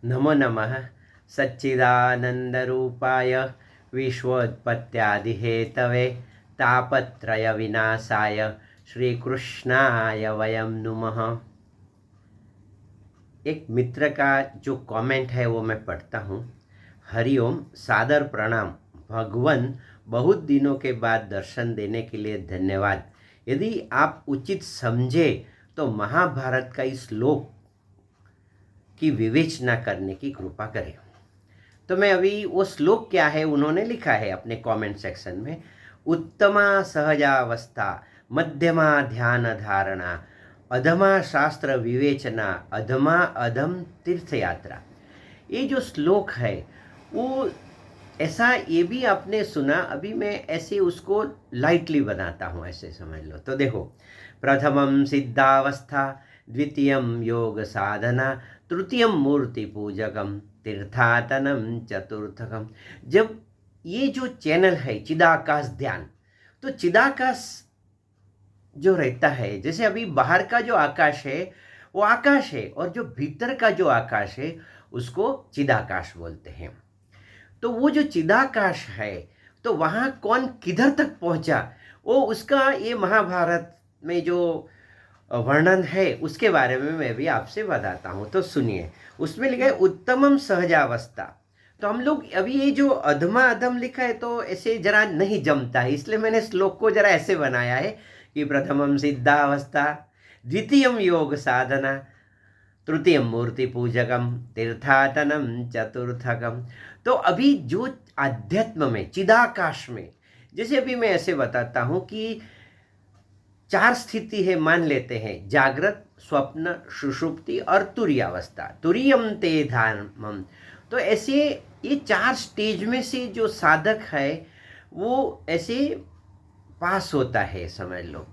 नमो नमः सच्चिदानन्दरूपाय विश्वोत्पत्त्यादिहेतवे तापत्रयविनाशाय श्रीकृष्णाय वयं नुमः। एक मित्र का जो कमेंट है वो मैं पढ़ता हूँ। हरिओम, सादर प्रणाम। भगवान, बहुत दिनों के बाद दर्शन देने के लिए धन्यवाद। यदि आप उचित समझे तो महाभारत का इस श्लोक की विवेचना करने की कृपा करें। तो मैं अभी वो श्लोक क्या है उन्होंने लिखा है अपने कमेंट सेक्शन में। उत्तमा सहजावस्था, मध्यमा ध्यान धारणा, अधमा शास्त्र विवेचना, अधमा अधम तीर्थ यात्रा। ये जो श्लोक है वो ऐसा, ये भी आपने सुना। अभी मैं ऐसे उसको लाइटली बनाता हूँ, ऐसे समझ लो। तो देखो, प्रथमम सिद्धावस्था, द्वितीयम योग साधना, तृतीयम मूर्ति पूजकम, तीर्थाटनम चतुर्थकम। जब ये जो चैनल है चिदाकाश ध्यान, तो चिदाकाश जो रहता है, जैसे अभी बाहर का जो आकाश है वो आकाश है, और जो भीतर का जो आकाश है उसको चिदाकाश बोलते हैं। तो वो जो चिदाकाश है, तो वहाँ कौन किधर तक पहुँचा, वो उसका ये महाभारत में जो वर्णन है उसके बारे में मैं भी आपसे बताता हूँ। तो सुनिए, उसमें लिखा है उत्तमम सहजावस्था। तो हम लोग अभी ये जो अधमा अधम लिखा है तो ऐसे जरा नहीं जमता है, इसलिए मैंने श्लोक को जरा ऐसे बनाया है कि प्रथमम सिद्धावस्था, द्वितीयम योग साधना, तृतीयम मूर्ति पूजकम, तीर्थाटनम चतुर्थकम। तो अभी जो आध्यात्म में चिदाकाश में, जैसे अभी मैं ऐसे बताता हूँ कि 4 स्थिति है, मान लेते हैं जागृत, स्वप्न, सुषुप्ति और तुरीय अवस्था। तुरीयम ते ध्यानम। तो ऐसे ये 4 स्टेज में से जो साधक है वो ऐसे पास होता है, समझ लो।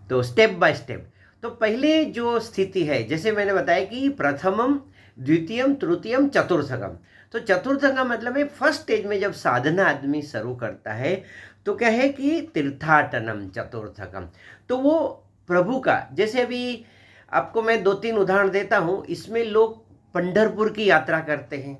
तो स्टेप बाय स्टेप। तो पहले जो स्थिति है, जैसे मैंने बताया कि प्रथमम, द्वितीयम, तृतीयम, चतुर्थकम। तो चतुर्थ का मतलब है फर्स्ट स्टेज में जब साधना आदमी शुरू करता है तो क्या है कि तीर्थाटनम चतुर्थकम। तो वो प्रभु का, जैसे अभी आपको मैं 2-3 उदाहरण देता हूँ। इसमें लोग पंढरपुर की यात्रा करते हैं,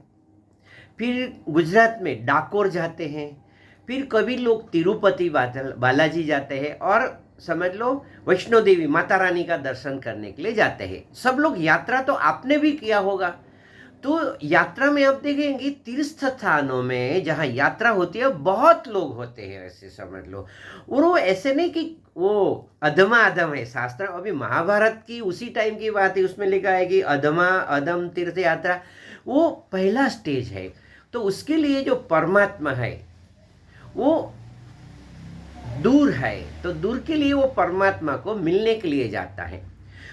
फिर गुजरात में डाकोर जाते हैं, फिर कभी लोग तिरुपति बालाजी जाते हैं, और समझ लो वैष्णो देवी माता रानी का दर्शन करने के लिए जाते हैं। सब लोग यात्रा तो आपने भी किया होगा। तो यात्रा में आप देखेंगे तीर्थ स्थानों में जहाँ यात्रा होती है बहुत लोग होते हैं, ऐसे समझ लो। और वो ऐसे नहीं कि वो अधमा अधम है। शास्त्र अभी महाभारत की उसी टाइम की बात है, उसमें लिखा है कि अधमा अधम तीर्थ यात्रा वो पहला स्टेज है। तो उसके लिए जो परमात्मा है वो दूर है, तो दूर के लिए वो परमात्मा को मिलने के लिए जाता है।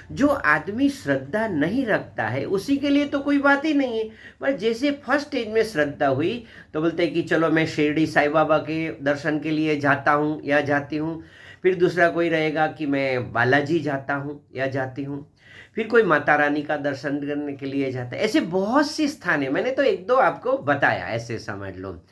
जो आदमी श्रद्धा नहीं रखता है उसी के लिए तो कोई बात ही नहीं है। पर जैसे फर्स्ट स्टेज में श्रद्धा हुई तो बोलते हैं कि चलो मैं शिरडी साईं बाबा के दर्शन के लिए जाता हूँ या जाती हूँ। फिर दूसरा कोई रहेगा कि मैं बालाजी जाता हूँ या जाती हूँ। फिर कोई माता रानी का दर्शन करने के लिए जाता है। ऐसे बहुत सी स्थान है, मैंने तो 1-2 आपको बताया, ऐसे समझ लो।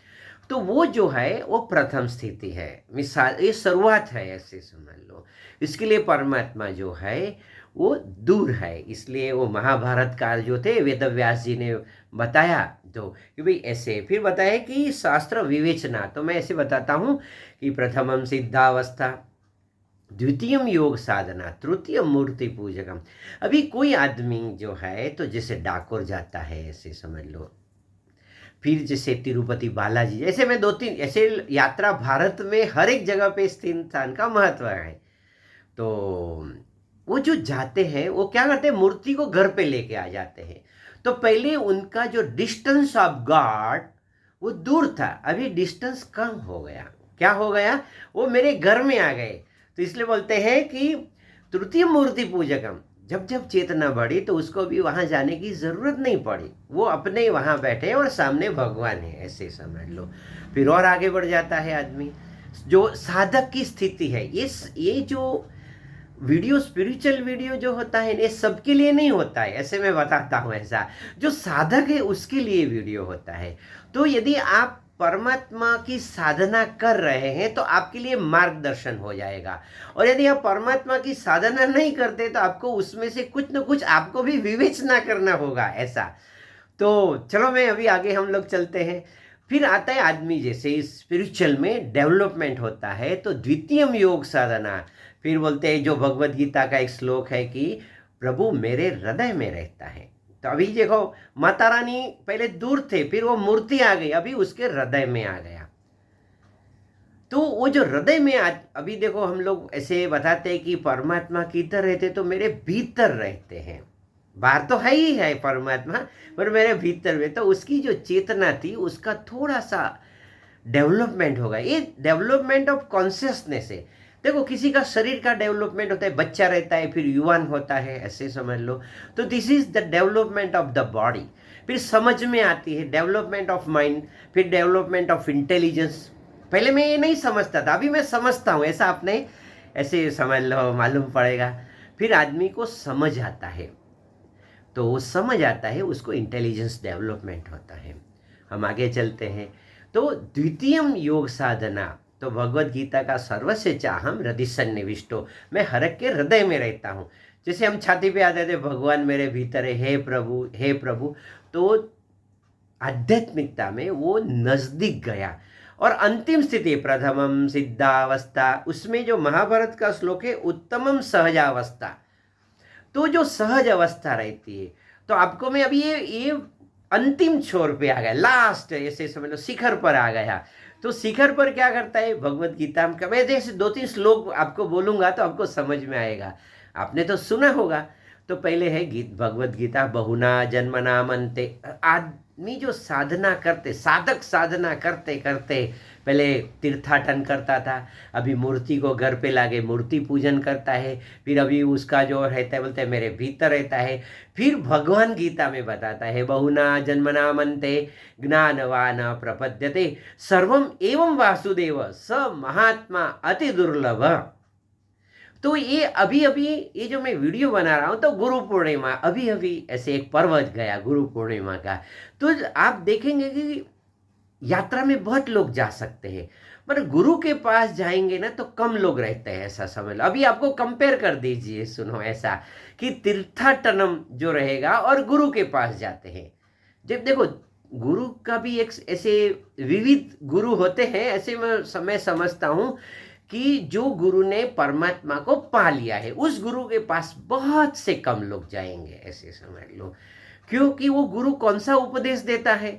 तो वो जो है वो प्रथम स्थिति है, मिसाल ये शुरुआत है, ऐसे समझ लो। इसके लिए परमात्मा जो है वो दूर है, इसलिए वो महाभारत काल जो थे वेदव्यास जी ने बताया। तो कि भाई ऐसे फिर बताया कि शास्त्र विवेचना। तो मैं ऐसे बताता हूँ कि प्रथमम सिद्धावस्था, द्वितीयम योग साधना, तृतीयम मूर्ति पूजकम। अभी कोई आदमी जो है तो जैसे डाकोर जाता है, ऐसे समझ लो। फिर जैसे तिरुपति बालाजी, ऐसे मैं 2-3 ऐसे यात्रा भारत में हर एक जगह पे स्थित स्थान का महत्व है। तो वो जो जाते हैं वो क्या करते हैं, मूर्ति को घर पे लेके आ जाते हैं। तो पहले उनका जो डिस्टेंस ऑफ गॉड वो दूर था, अभी डिस्टेंस कम हो गया। क्या हो गया, वो मेरे घर में आ गए। तो इसलिए बोलते हैं कि तृतीय मूर्ति पूजकम। जब जब चेतना बढ़ी तो उसको भी वहाँ जाने की ज़रूरत नहीं पड़ी, वो अपने ही वहाँ बैठे और सामने भगवान है, ऐसे समझ लो। फिर और आगे बढ़ जाता है आदमी। जो साधक की स्थिति है, ये जो वीडियो, स्पिरिचुअल वीडियो जो होता है ये सबके लिए नहीं होता है, ऐसे मैं बताता हूँ। ऐसा जो साधक है उसके लिए वीडियो होता है। तो यदि आप परमात्मा की साधना कर रहे हैं तो आपके लिए मार्गदर्शन हो जाएगा, और यदि आप परमात्मा की साधना नहीं करते तो आपको उसमें से कुछ न कुछ आपको भी विवेचना करना होगा, ऐसा। तो चलो मैं अभी आगे हम लोग चलते हैं। फिर आता है आदमी जैसे स्पिरिचुअल में डेवलपमेंट होता है तो द्वितीयम योग साधना। फिर बोलते हैं जो भगवत गीता का एक श्लोक है कि प्रभु मेरे हृदय में रहता है। तो अभी देखो माता रानी पहले दूर थे, फिर वो मूर्ति आ गई, अभी उसके हृदय में आ गया। तो वो जो हृदय में अभी देखो हम लोग ऐसे बताते हैं कि परमात्मा किधर रहते, तो मेरे भीतर रहते हैं। बाहर तो है ही है परमात्मा, पर मेरे भीतर में, तो उसकी जो चेतना थी उसका थोड़ा सा डेवलपमेंट होगा। ये डेवलपमेंट ऑफ कॉन्शियसनेस है। देखो किसी का शरीर का डेवलपमेंट होता है, बच्चा रहता है फिर युवान होता है, ऐसे समझ लो। तो this is the development of the body. फिर समझ में आती है डेवलपमेंट ऑफ माइंड, फिर डेवलपमेंट ऑफ इंटेलिजेंस। पहले मैं ये नहीं समझता था, अभी मैं समझता हूँ, ऐसा आपने ऐसे समझ लो, मालूम पड़ेगा। फिर आदमी को समझ आता है, तो वो समझ आता है, उसको इंटेलिजेंस डेवलपमेंट होता है। हम आगे चलते हैं। तो द्वितीयम योग साधना, तो भगवत गीता का सर्वस्य चाहम हृदय सन्निविष्टो, मैं हर एक के हृदय में रहता हूँ। जैसे हम छाती पे आते थे भगवान मेरे भीतर है, हे प्रभु हे प्रभु, तो आध्यात्मिकता में वो नजदीक गया। और अंतिम स्थिति प्रथमम सिद्धावस्था, उसमें जो महाभारत का श्लोक है उत्तमम सहजावस्था, तो जो सहज अवस्था रहती है, तो आपको मैं अभी ये अंतिम छोर पे आ गया, लास्ट ऐसे समझ लो शिखर पर आ गया। तो शिखर पर क्या करता है भगवत गीता में, मैं जैसे 2-3 श्लोक आपको बोलूंगा तो आपको समझ में आएगा। आपने तो सुना होगा। तो पहले है भगवत गीता, बहुना जन्मना मनते। आदमी जो साधना करते, साधक साधना करते करते पहले तीर्थाटन करता था, अभी मूर्ति को घर पे लाके मूर्ति पूजन करता है, फिर अभी उसका जो रहता है बोलते हैं मेरे भीतर रहता है। फिर भगवान गीता में बताता है बहुना जन्मना मनते ज्ञानवान प्रपद्यते सर्वम एवं वासुदेव स महात्मा अति दुर्लभ। तो ये अभी अभी ये जो मैं वीडियो बना रहा हूँ, तो गुरु पूर्णिमा अभी अभी ऐसे एक पर्व गया गुरु पूर्णिमा का। तो आप देखेंगे कि यात्रा में बहुत लोग जा सकते हैं, पर गुरु के पास जाएंगे ना तो कम लोग रहते हैं, ऐसा समझ लो। अभी आपको कंपेयर कर दीजिए, सुनो ऐसा कि तीर्थाटनम जो रहेगा और गुरु के पास जाते हैं। जब देखो गुरु का भी एक ऐसे विविध गुरु होते हैं, ऐसे मैं समझता हूँ कि जो गुरु ने परमात्मा को पा लिया है उस गुरु के पास बहुत से कम लोग जाएंगे, ऐसे समझ लो। क्योंकि वो गुरु कौन सा उपदेश देता है,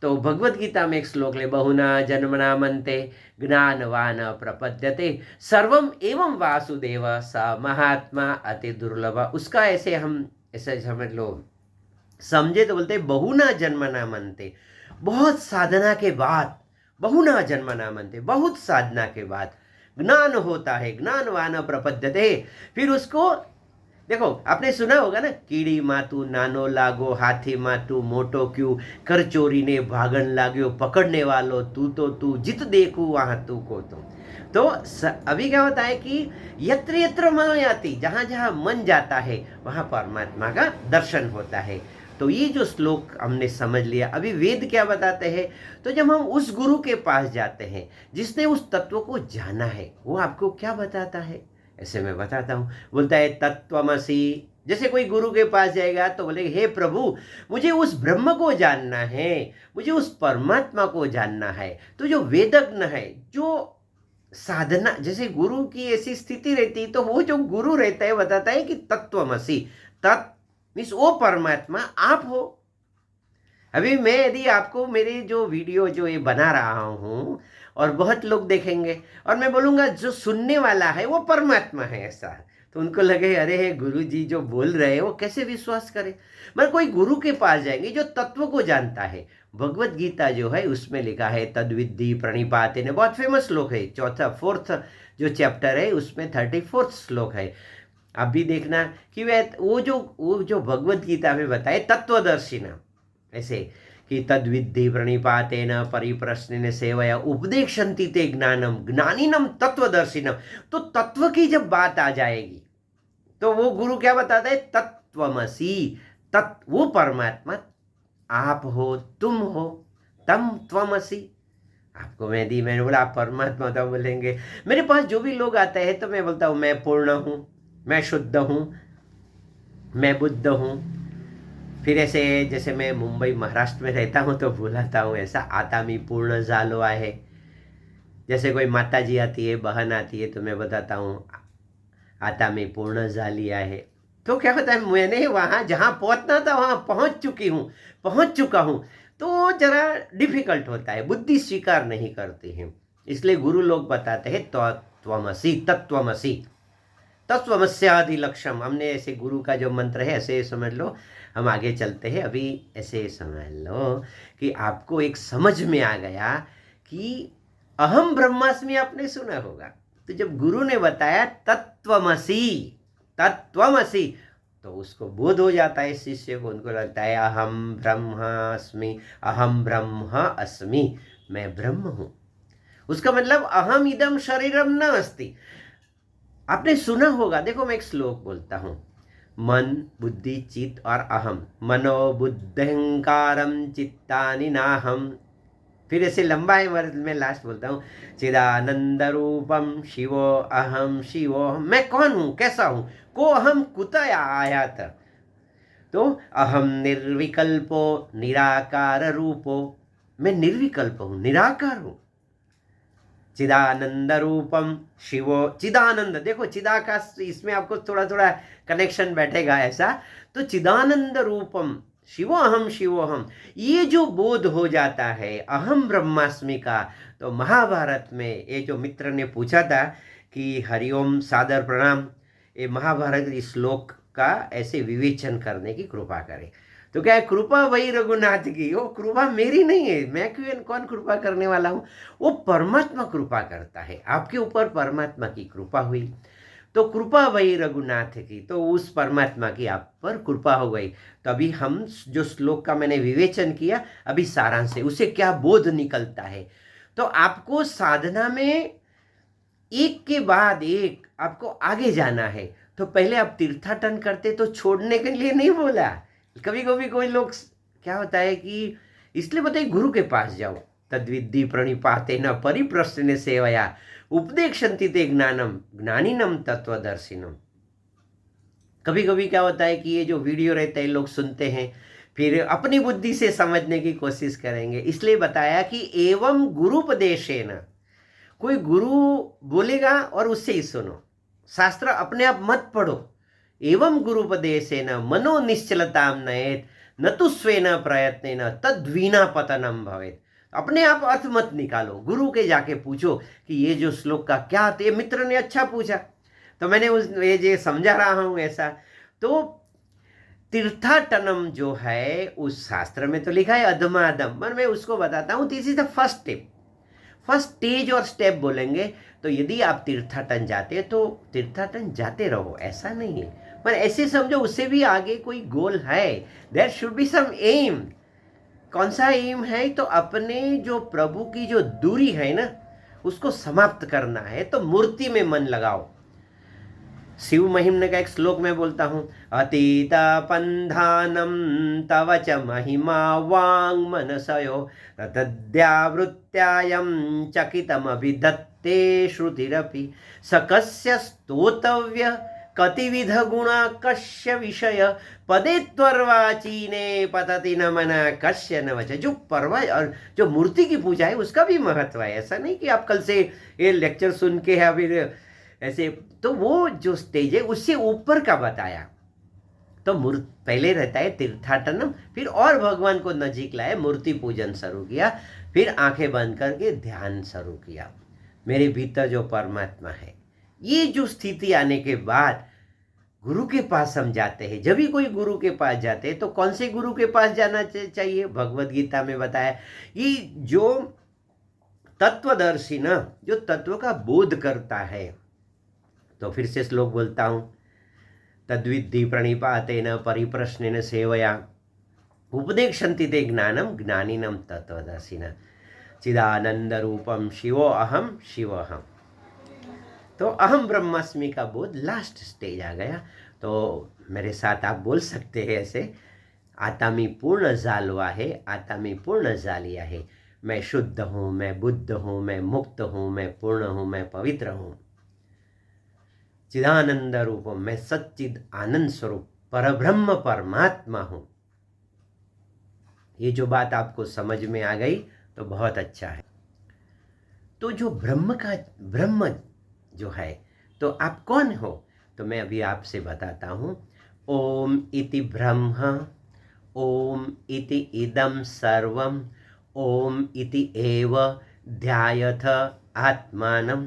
तो भगवत गीता में एक श्लोक ले, बहुना जन्मना मनते ज्ञानवान प्रपद्यते सर्वम एवं वासुदेव स महात्मा अति दुर्लभ। उसका ऐसे हम ऐसे समझ लो, समझे तो बोलते बहुना जन्मना मनते, बहुत साधना के बाद, बहुना जन्मना मनते, बहुत साधना के बाद ज्ञान होता है, ज्ञानवान प्रपद्यते। फिर उसको देखो आपने सुना होगा ना, कीड़ी मातू नानो लागो हाथी मातू मोटो क्यों, कर चोरी ने भागन लाग्यो पकड़ने वालो तू जित देखू वहां तू को तो अभी क्या होता है कि यत्र यत्र मनोयाति, जहां जहां मन जाता है वहां परमात्मा का दर्शन होता है। तो ये जो श्लोक हमने समझ लिया। अभी वेद क्या बताते हैं, तो जब हम उस गुरु के पास जाते हैं जिसने उस तत्व को जाना है, वो आपको क्या बताता है, ऐसे मैं बताता हूँ। बोलता है तत्वमसि। जैसे कोई गुरु के पास जाएगा तो बोलेगा हे प्रभु मुझे उस ब्रह्म को जानना है, मुझे उस परमात्मा को जानना है। तो जो वेदज्ञ है, जो साधना, जैसे गुरु की ऐसी स्थिति रहती है, तो वो जो गुरु रहता है बताता है कि तत्वमसि, तत् मीन्स वो परमात्मा आप हो। अभी मैं यदि आपको मेरे जो वीडियो जो ये बना रहा हूँ और बहुत लोग देखेंगे और मैं बोलूँगा जो सुनने वाला है वो परमात्मा है, ऐसा तो उनको लगे अरे गुरु जी जो बोल रहे हैं वो कैसे विश्वास करे। मगर कोई गुरु के पास जाएंगे जो तत्व को जानता है। भगवत गीता जो है उसमें लिखा है तद्विद्धि प्रणिपाते ने, बहुत फेमस श्लोक है, चौथा 4th जो चैप्टर है उसमें 34th श्लोक है। आप भी देखना कि वो जो भगवत गीता में बताए तत्वदर्शिना, ऐसे कि तद्विद्धि प्रणिपातेन परिप्रश्नेन सेवया उपदेक्षन्ति ते ज्ञानम ज्ञानिनम तत्वदर्शिनम। तो तत्व की जब बात आ जाएगी तो वो गुरु क्या बताता है, तत्वमसि, वो परमात्मा आप हो, तुम हो, तम त्वमसि। आपको मैंने बोला आप परमात्मा तो बोलेंगे। मेरे पास जो भी लोग आते हैं तो मैं बोलता हूँ मैं पूर्ण हूँ, मैं शुद्ध हूँ, मैं बुद्ध हूँ, फिर ऐसे जैसे मैं मुंबई महाराष्ट्र में रहता हूँ तो बुलाता हूँ ऐसा, आता मी पूर्ण झालो आहे। जैसे कोई माता जी आती है, बहन आती है, तो मैं बताता हूँ आता मी पूर्ण झाली आहे। तो क्या होता है, मैंने वहाँ जहाँ पहुँचना था वहाँ पहुँच चुकी हूँ, पहुँच चुका हूँ। तो जरा डिफिकल्ट होता है, बुद्धि स्वीकार नहीं करती है। इसलिए गुरु लोग बताते हैं त्वमसि तत्वमसि तत्वमस्यादि लक्ष्यम। हमने ऐसे गुरु का जो मंत्र है ऐसे समझ लो। हम आगे चलते हैं। अभी ऐसे समझ लो कि आपको एक समझ में आ गया कि अहम ब्रह्मास्मि आपने सुना होगा। तो जब गुरु ने बताया तत्वमसि, तत्वमसि, तो उसको बोध हो जाता है शिष्य को। उनको लगता है अहम ब्रह्मास्मि, अहम ब्रह्म अस्मि, मैं ब्रह्म हूँ। उसका मतलब अहम इदम शरीरम न अस्ति। आपने सुना होगा, देखो मैं एक श्लोक बोलता हूँ, मन बुद्धि चित्त और अहम, मनो बुद्धिहंकारम चित्तानि नाहम। फिर ऐसे लंबा है, मैं लास्ट बोलता हूँ, चिदानंद रूपम शिवो अहम शिवो। मैं कौन हूँ, कैसा हूँ, को अहम कुतः आयात। तो अहम निर्विकल्पो निराकार रूपो, मैं निर्विकल्प हूँ, निराकार हूँ। चिदानंद रूपम शिवो, चिदानंद, देखो चिदा का इसमें आपको थोड़ा थोड़ा कनेक्शन बैठेगा ऐसा। तो चिदानंद रूपम शिवो अहम शिवो अहम, ये जो बोध हो जाता है अहम ब्रह्मास्मि का। तो महाभारत में ये जो मित्र ने पूछा था कि हरिओम सादर प्रणाम, ये महाभारत इस श्लोक का ऐसे विवेचन करने की कृपा करे। तो क्या है, कृपा वही रघुनाथ की, वो कृपा मेरी नहीं है, मैं क्यों, कौन कृपा करने वाला हूँ, वो परमात्मा कृपा करता है। आपके ऊपर परमात्मा की कृपा हुई, तो कृपा वही रघुनाथ की, तो उस परमात्मा की आप पर कृपा हो गई। तो अभी हम जो श्लोक का मैंने विवेचन किया, अभी सारांश है, उसे क्या बोध निकलता है। तो आपको साधना में एक के बाद एक आपको आगे जाना है। तो पहले आप तीर्थाटन करते तो छोड़ने के लिए नहीं बोला। कभी कभी कोई लोग क्या होता है कि इसलिए बताइए गुरु के पास जाओ, तद्विद्धि प्रणिपाते न परिप्रश्न सेवया उपदेक्षन्ति ते ज्ञानम ज्ञानिनम तत्वदर्शिनम। कभी कभी क्या होता है कि ये जो वीडियो रहते हैं लोग सुनते हैं, फिर अपनी बुद्धि से समझने की कोशिश करेंगे। इसलिए बताया कि एवं गुरुपदेशेन, कोई गुरु बोलेगा और उससे ही सुनो, शास्त्र अपने आप मत पढ़ो। एवं गुरुपदेशेन मनो निश्चलतां नयेत न तो स्वेन प्रयत्नेन तद्वीना पतनम भवेत। अपने आप अर्थ मत निकालो, गुरु के जाके पूछो कि ये जो श्लोक का क्या अर्थ, ये मित्र ने अच्छा पूछा तो मैंने उस ये जो समझा रहा हूँ ऐसा। तो तीर्थाटनम जो है उस शास्त्र में तो लिखा है अधमाधम, पर मैं उसको बताता हूँ, this is the first step, first stage और स्टेप बोलेंगे। तो यदि आप तीर्थाटन जाते हैं तो तीर्थाटन जाते रहो, ऐसा नहीं है, पर ऐसे समझो उससे भी आगे कोई गोल है, there should be some aim. कौन सा एम है, तो अपने जो प्रभु की जो दूरी है ना उसको समाप्त करना है। तो मूर्ति में मन लगाओ। शिव महिम्न का एक श्लोक में बोलता हूँ, अतीत पंधानम तव च महिमा वांग मनसयो तद्यावृत्यायम चकितमभिधत्ते श्रुतिरपि सकस्य स्तोतव्य कतिविध गुणा कश्य विषय पदे त्वर्वाचीने पतति न मन कश्य न वच। जो परवा और जो मूर्ति की पूजा है उसका भी महत्व है। ऐसा नहीं कि आप कल से ये लेक्चर सुन के या फिर ऐसे, तो वो जो स्टेज है उससे ऊपर का बताया। तो पहले रहता है तीर्थाटनम, फिर और भगवान को नजीक लाए, मूर्ति पूजन शुरू किया, फिर आंखें बंद करके ध्यान शुरू किया, मेरे भीतर जो परमात्मा है। ये जो स्थिति आने के बाद गुरु के पास हम जाते हैं। जब भी कोई गुरु के पास जाते हैं तो कौन से गुरु के पास जाना चाहिए, भगवत गीता में बताया कि जो तत्वदर्शी न, जो तत्व का बोध करता है। तो फिर से श्लोक बोलता हूँ, तद्विद्धि प्रणिपातेन परिप्रश्नेन सेवया उपदेक्षन्ति ते ज्ञानम ज्ञानिनम तत्वदर्शिनः चिदानंद रूपम शिवो अहम शिव अहम। तो अहम ब्रह्मास्मि का बोध लास्ट स्टेज आ गया। तो मेरे साथ आप बोल सकते हैं ऐसे, आता मी पूर्ण झालो है, आता मी पूर्ण झाली आहे, मैं शुद्ध हूँ, मैं बुद्ध हूँ, मैं मुक्त हूँ, मैं पूर्ण हूँ, मैं पवित्र हूँ। चिदानंद रूपम, मैं सच्चिद आनंद स्वरूप परब्रह्म परमात्मा हूँ। ये जो बात आपको समझ में आ गई तो बहुत अच्छा है। तो जो ब्रह्म जो है, तो आप कौन हो? तो मैं अभी आपसे बताता हूँ। ओम इति ब्रह्म, ओम इति इदं सर्वम, ओम इति एव ध्यायथ आत्मानम।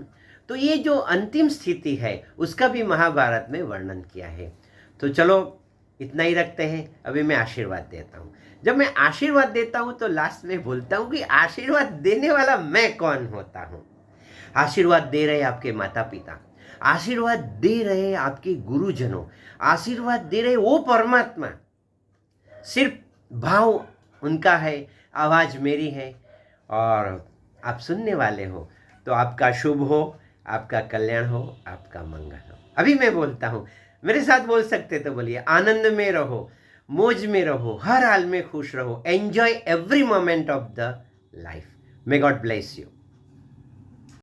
तो ये जो अंतिम स्थिति है उसका भी महाभारत में वर्णन किया है। तो चलो इतना ही रखते हैं। अभी मैं आशीर्वाद देता हूँ। जब मैं आशीर्वाद देता हूँ तो लास्ट में बोलता हूँ कि आशीर्वाद देने वाला मैं कौन होता हूँ। आशीर्वाद दे रहे आपके माता पिता, आशीर्वाद दे रहे आपके गुरुजनों, आशीर्वाद दे रहे वो परमात्मा। सिर्फ भाव उनका है, आवाज़ मेरी है और आप सुनने वाले हो। तो आपका शुभ हो, आपका कल्याण हो, आपका मंगल हो। अभी मैं बोलता हूँ, मेरे साथ बोल सकते तो बोलिए। आनंद में रहो, मौज में रहो, हर हाल में खुश रहो। Enjoy every moment of the life. May God bless you.